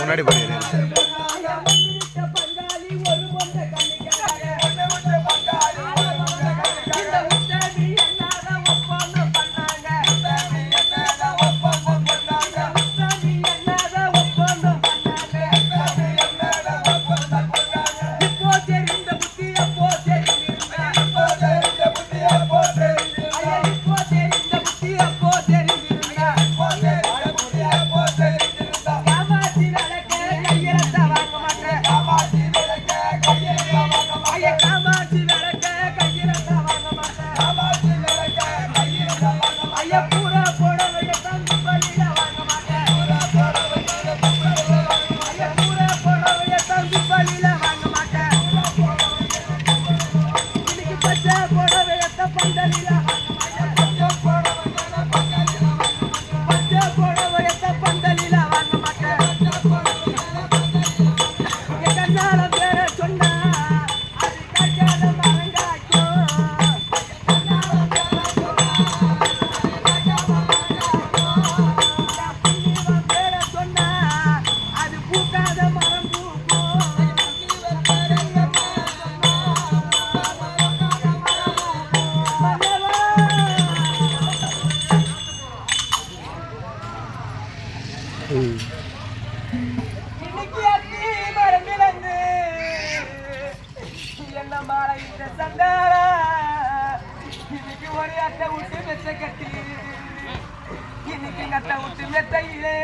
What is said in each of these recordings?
முன்னாடி பண்ணிடுறேன். இன்னைக்கு அத்தி மரம் விளந்து என்ன மாலையிட்ட சண்டாரா இன்னைக்கு ஒரு அட்டை விட்டு மெத்த கட்டி இன்னைக்கு நட்டை விட்டு மெத்தையிலே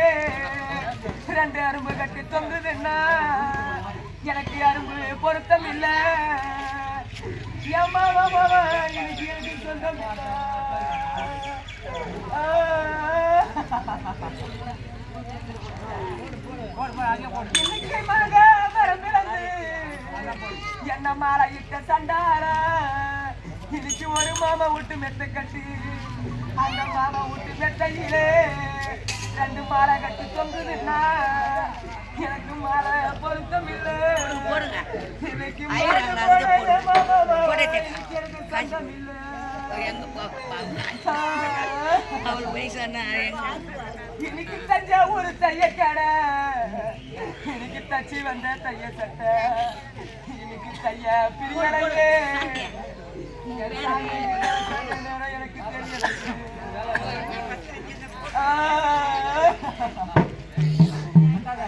2 அரும்பு கட்டி தொங்குதுன்னா எனக்கு அரும்பு பொருத்தம் இல்லை இன்னைக்கு எனக்கு சொந்தம் என்ன மாலையிட்ட சண்டாரா இன்னைக்கு ஒரு மாமா விட்டு மெத்த கட்டி அந்த மாமா விட்டு மெத்தையிலே 2 மாலை கட்டி தொங்குதுன்னா எனக்கு மாலை பொருத்தம் இல்லை இன்னைக்கு சண்டம் இல்லை இன்னைக்கு தஞ்சாவூர் தைய கடை இன்னைக்கு தச்சு வந்த தைய சட்டை இன்னைக்கு தைய பிரியலையே எனக்கு தெரியல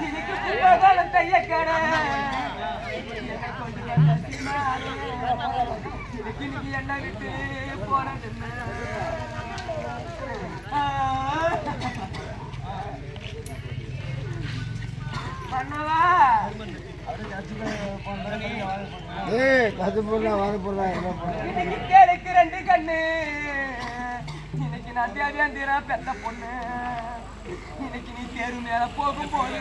இன்னைக்கு கும்பகாலம் தைய கடை இன்னைக்கு என்ன விட்டு போனது பண்ணவா இன்னைக்கு தேருக்கு 2 கண்ணு இன்னைக்கு நான் தேவையாந்திரா பெத்த பொண்ணு இன்னைக்கு நீ தேரு மேல போகும்போது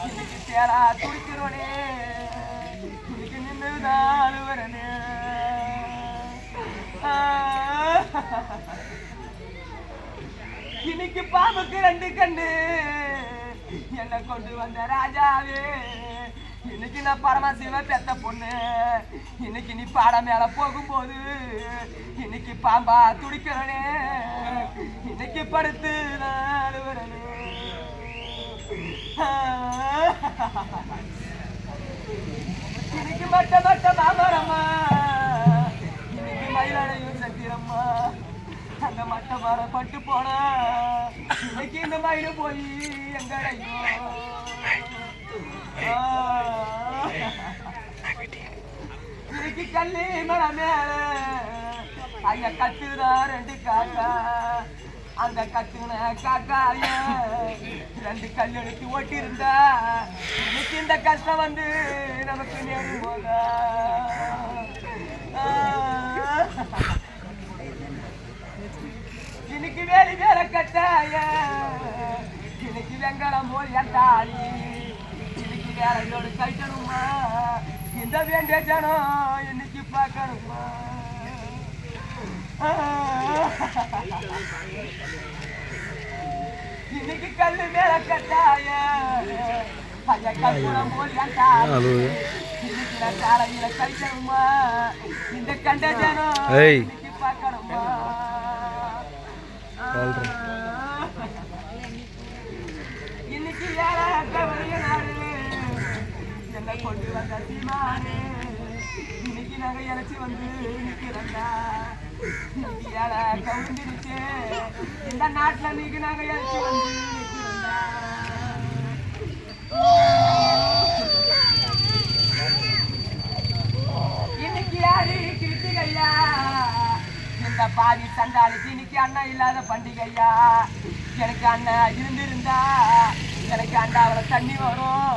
இன்னைக்கு தேரா துடிக்கிறோனே இன்னைக்கு நின்றுதான் அழுவரனே இன்னைக்கு பாம்புக்கு 2 கண்ணு என்ன கொண்டு வந்த ராஜாவே இன்னைக்கு நான் பரமசிவ பெத்த பொண்ணு இன்னைக்கு நீ பாட மேல போகும்போது இன்னைக்கு பாம்பா துடிக்கிறனே இன்னைக்கு படுத்து நான் வரனே இன்னைக்கு மட்ட மட்ட மாமரம்மா இன்னைக்கு மயிலாடையும் சத்திரம்மா அந்த மட்ட மரம் பட்டு போனா இன்னைக்கு இந்த மயில போய் எங்கடையும் இன்னைக்கு கல்லி மரம் மேல ஐயா கத்துதா 2 காக்கா அந்த கத்துன காக்காய 2 கல் எடுத்து ஓட்டி இருந்தா இன்னைக்கு இந்த கஷ்டம் வந்து நமக்கு நேரும் போதா இன்னைக்கு வேலி வேலை கட்டாய இன்னைக்கு வெங்கடம் போல் எட்டாளி இன்னைக்கு வேலையோடு கட்டணுமா இந்த வேண்டிய ஜனம் இன்னைக்கு பார்க்கணுமா இன்னைக்கு கல்லு மேல கட்டாய ஐயா கல்புரம் போல் ஏன்டாரு இன்னைக்கு நான் காலையில கழிக்கணுமா இந்த கண்ட ஜனம் இன்னைக்கு பார்க்கணுமா இன்னைக்கு வேற கவலைய நாடு என்ன கொண்டு வந்த சீமானே இன்னைக்கு நாங்க இழைச்சி வந்து நிக்கிறோம்டா இன்னைக்கு ஏழை கவுந்திருச்சு இந்த நாட்டுல இன்னைக்கு நாங்க இழைச்சி வந்து நிக்கிறோம்டா இன்னைக்கு யாரு கிருத்திகையா இந்த பாதி சண்டாளுக்கு இன்னைக்கு அண்ணன் இல்லாத பண்டிகையா எனக்கு அண்ணன் இருந்திருந்தா எனக்கு அண்டாவில தண்ணி வரும்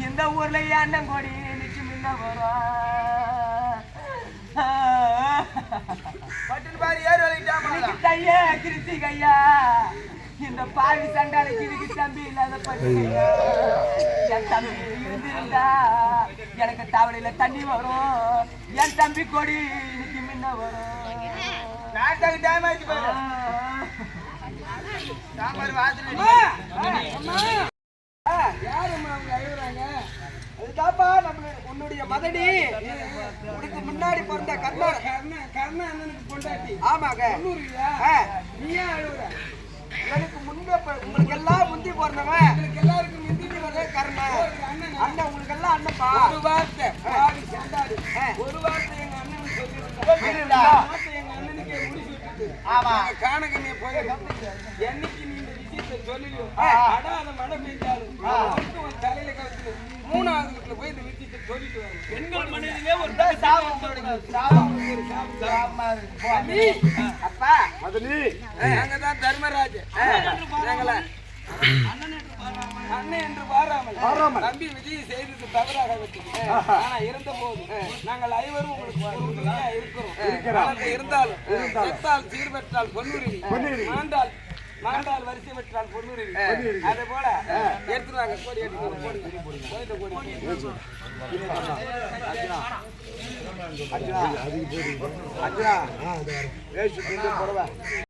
இந்த ஊர்ல அண்ணன் கோடி இன்னைக்கு முன்ன வரும் தைய கிருத்திகையா இந்த பாவி சண்டாளுக்கு இன்னைக்கு தம்பி இல்லாத பண்டிகையா என் தம்பி இருந்திருந்தா எனக்கு தவளையில தண்ணி வரும் என் தம்பி கொடி இன்னைக்கு முன்ன வரும் நாட்டுக்கு டைம் ஆயிடுச்சு பாரு சாம்பார் வாசனை யாரும்மா அவங்க அழுகுறாங்க அதுதாப்பா நம்ம உன்னுடைய மதடி உனக்கு முன்னாடி பிறந்த கர்ணா அண்ணனுக்கு பொண்டாட்டி ஆமாங்க நீ ஏன் அழுகுற எனக்கு முன்பே உங்களுக்கு எல்லாம் முந்தி பிறந்தவன் உங்களுக்கு எல்லாருக்கும் முந்தி வர கர்ணா அண்ணன் உங்களுக்கு எல்லாம் அண்ணப்பா ஒரு வார்த்தை பாடி சண்டாடு ஒரு வார்த்தை எங்க அண்ணனுக்கு சொல்லிருந்தா எங்க அண்ணனுக்கு முடிச்சு விட்டுட்டு ஆமா காணகமே போய் என்னைக்கு நீ இந்த விஷயத்தை சொல்லிடு அடாத மழை பெய்ஞ்சாலும் உன் தலையில கவச்சு மூணாவது வீட்டுல போய் இந்த விஷயத்தை சொல்லிட்டு வரும் பெண்கள் மனைவிலே ஒரு அப்பா நாங்கதான் தர்மராஜ் அண்ணன் என்று பாராமல் தம்பி விஜய் செய்தது தவறாக வச்சுட்டு ஆனா இருந்த போது நாங்கள் ஐவரும் உங்களுக்கு இருக்கிறோம் இருந்தாலும் செத்தால் சீர் பெற்றால் பொன்னுரிமை மாண்டால் வரிசை பெற்றால் பொன்னுரிமை அதே போல எடுத்துருவாங்க கோடி எடுத்து